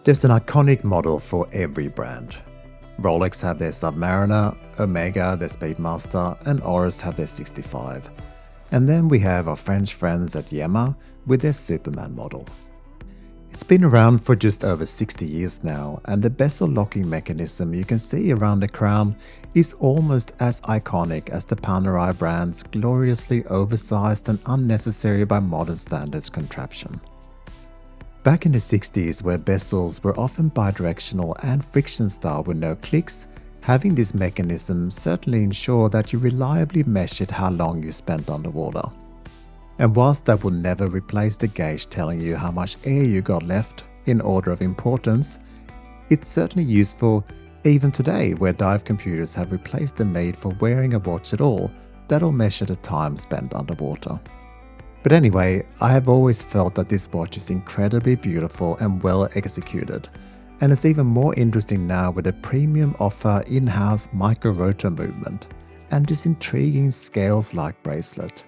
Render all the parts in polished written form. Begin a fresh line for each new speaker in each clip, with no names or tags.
There's an iconic model for every brand. Rolex have their Submariner, Omega their Speedmaster, and Oris have their 65. And then we have our French friends at Yema with their Superman model. It's been around for just over 60 years now, and the bezel locking mechanism you can see around the crown is almost as iconic as the Panerai brand's gloriously oversized and unnecessary by modern standards contraption. Back in the 60s, where bezels were often bidirectional and friction style with no clicks, having this mechanism certainly ensured that you reliably measured how long you spent underwater. And whilst that will never replace the gauge telling you how much air you got left in order of importance, it's certainly useful even today, where dive computers have replaced the need for wearing a watch at all that'll measure the time spent underwater. But anyway, I have always felt that this watch is incredibly beautiful and well executed, and it's even more interesting now with a premium offer in-house micro-rotor movement and this intriguing scales-like bracelet.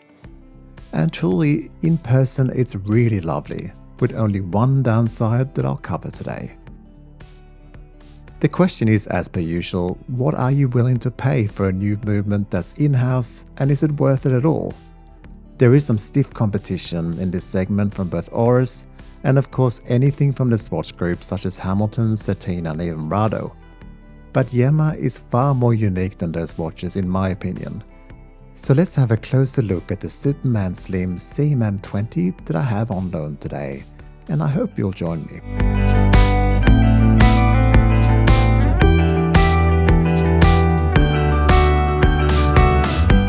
And truly, in person it's really lovely, with only one downside that I'll cover today. The question is, as per usual, what are you willing to pay for a new movement that's in-house, and is it worth it at all? There is some stiff competition in this segment from both Oris and of course anything from the Swatch group such as Hamilton, Cetina and even Rado. But Yema is far more unique than those watches in my opinion. So let's have a closer look at the Superman Slim CMM.20 that I have on loan today, and I hope you'll join me.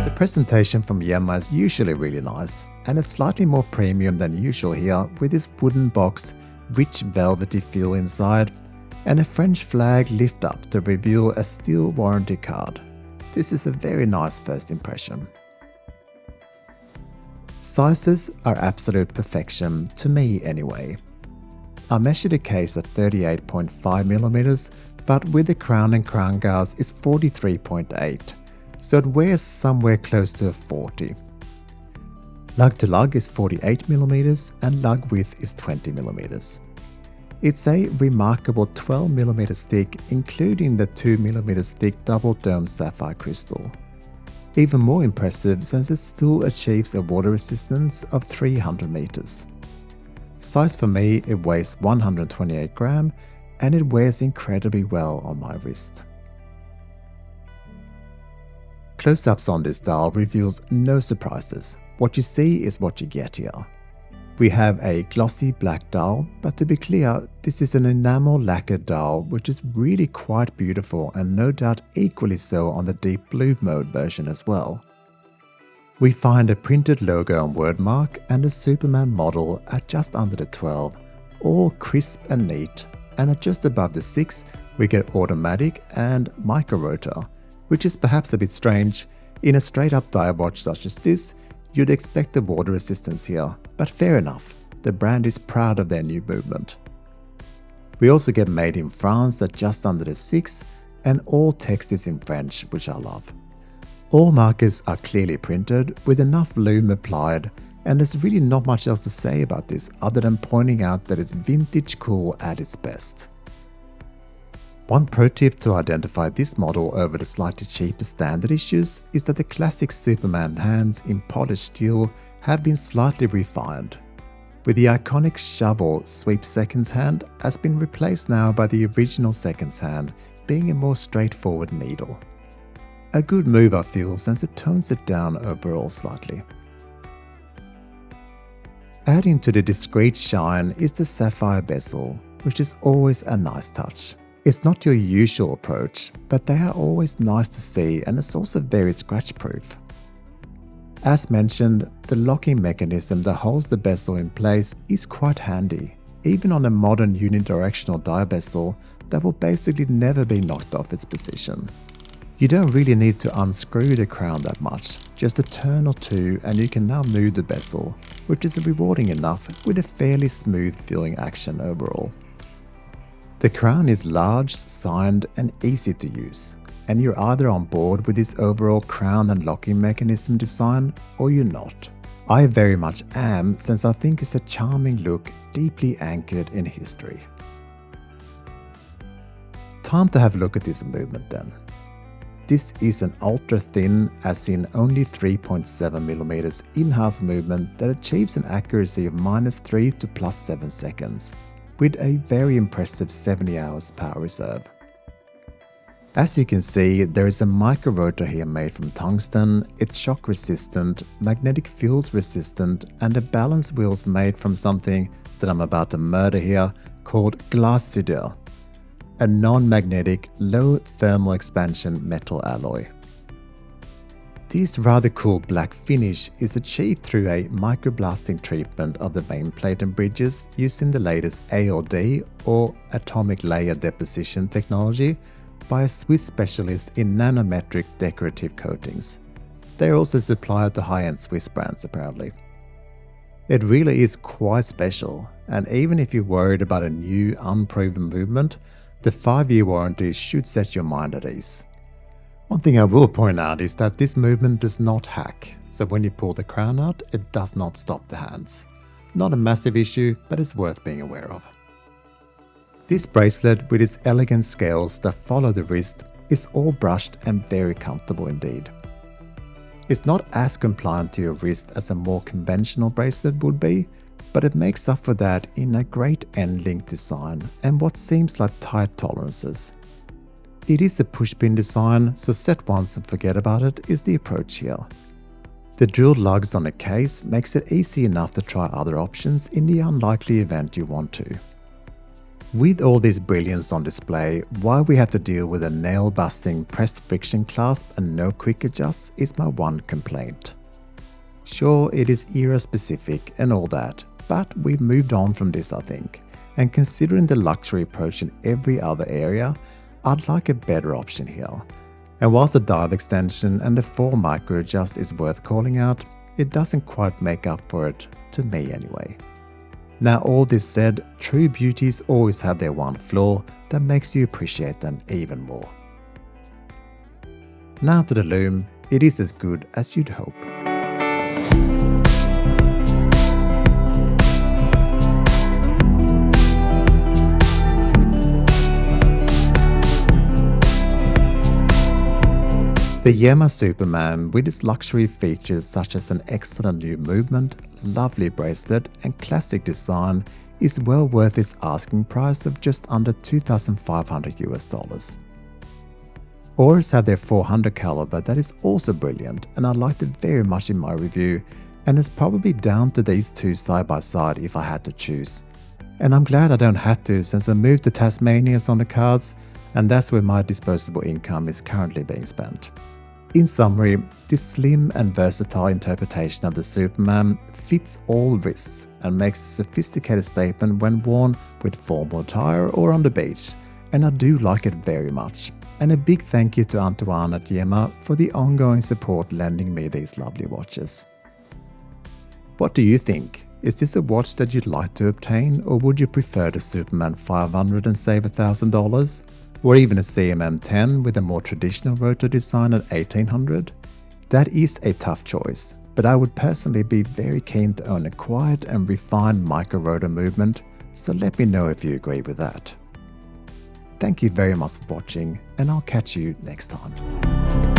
The presentation from Yema is usually really nice, and it's slightly more premium than usual here with this wooden box, rich velvety feel inside, and a French flag lift up to reveal a steel warranty card. This is a very nice first impression. Sizes are absolute perfection, to me anyway. I measured the case at 38.5mm, but with the crown and crown guards it's 43.8, so it wears somewhere close to a 40. Lug to lug is 48mm and lug width is 20mm. It's a remarkable 12mm thick, including the 2mm thick double dome sapphire crystal. Even more impressive since it still achieves a water resistance of 300 meters. Size for me, it weighs 128 grams and it wears incredibly well on my wrist. Close-ups on this dial reveals no surprises. What you see is what you get here. We have a glossy black dial, but to be clear, this is an enamel lacquered dial which is really quite beautiful and no doubt equally so on the deep blue mode version as well. We find a printed logo and wordmark and a Superman model at just under the 12, all crisp and neat, and at just above the 6 we get automatic and micro rotor, which is perhaps a bit strange. In a straight up dive watch such as this, you'd expect the water resistance here, but fair enough, the brand is proud of their new movement. We also get made in France at just under the 6, and all text is in French, which I love. All markers are clearly printed with enough lume applied, and there's really not much else to say about this other than pointing out that it's vintage cool at its best. One pro tip to identify this model over the slightly cheaper standard issues is that the classic Superman hands in polished steel have been slightly refined, with the iconic shovel sweep seconds hand has been replaced now by the original seconds hand being a more straightforward needle. A good move I feel, since it tones it down overall slightly. Adding to the discreet shine is the sapphire bezel, which is always a nice touch. It's not your usual approach, but they are always nice to see, and it's also very scratch proof. As mentioned, the locking mechanism that holds the bezel in place is quite handy, even on a modern unidirectional dive bezel that will basically never be knocked off its position. You don't really need to unscrew the crown that much, just a turn or two and you can now move the bezel, which is rewarding enough with a fairly smooth feeling action overall. The crown is large, signed and easy to use, and you're either on board with this overall crown and locking mechanism design or you're not. I very much am, since I think it's a charming look deeply anchored in history. Time to have a look at this movement then. This is an ultra thin, as in only 3.7mm in-house movement that achieves an accuracy of -3 to +7 seconds, with a very impressive 70 hours power reserve. As you can see, there is a micro rotor here made from tungsten, it's shock resistant, magnetic fields resistant, and the balance wheels made from something that I'm about to murder here called glacier, a non-magnetic, low thermal expansion metal alloy. This rather cool black finish is achieved through a microblasting treatment of the main plate and bridges using the latest ALD or atomic layer deposition technology by a Swiss specialist in nanometric decorative coatings. They are also a supplier to high-end Swiss brands apparently. It really is quite special, and even if you're worried about a new unproven movement, the 5-year warranty should set your mind at ease. One thing I will point out is that this movement does not hack, so when you pull the crown out, it does not stop the hands. Not a massive issue, but it's worth being aware of. This bracelet with its elegant scales that follow the wrist is all brushed and very comfortable indeed. It's not as compliant to your wrist as a more conventional bracelet would be, but it makes up for that in a great end-link design and what seems like tight tolerances. It is a pushpin design, so set once and forget about it is the approach here. The drilled lugs on the case makes it easy enough to try other options in the unlikely event you want to. With all this brilliance on display, why we have to deal with a nail-busting pressed friction clasp and no quick adjusts is my one complaint. Sure, it is era-specific and all that, but we've moved on from this I think, and considering the luxury approach in every other area, I'd like a better option here. And whilst the dive extension and the 4 micro adjust is worth calling out, it doesn't quite make up for it, to me anyway. Now all this said, true beauties always have their one flaw that makes you appreciate them even more. Now to the Lume, it is as good as you'd hope. The Yema Superman, with its luxury features such as an excellent new movement, lovely bracelet and classic design, is well worth its asking price of just under $2,500 US. Oris have their 400 caliber that is also brilliant, and I liked it very much in my review, and it's probably down to these two side by side if I had to choose. And I'm glad I don't have to, since I moved to Tasmania on the cards, and that's where my disposable income is currently being spent. In summary, this slim and versatile interpretation of the Superman fits all wrists and makes a sophisticated statement when worn with formal attire or on the beach, and I do like it very much. And a big thank you to Antoine at Yema for the ongoing support lending me these lovely watches. What do you think? Is this a watch that you'd like to obtain, or would you prefer the Superman 500 and save $1,000? Or even a CMM.10 with a more traditional rotor design at $1,800? That is a tough choice, but I would personally be very keen to own a quiet and refined micro rotor movement, so let me know if you agree with that. Thank you very much for watching, and I'll catch you next time.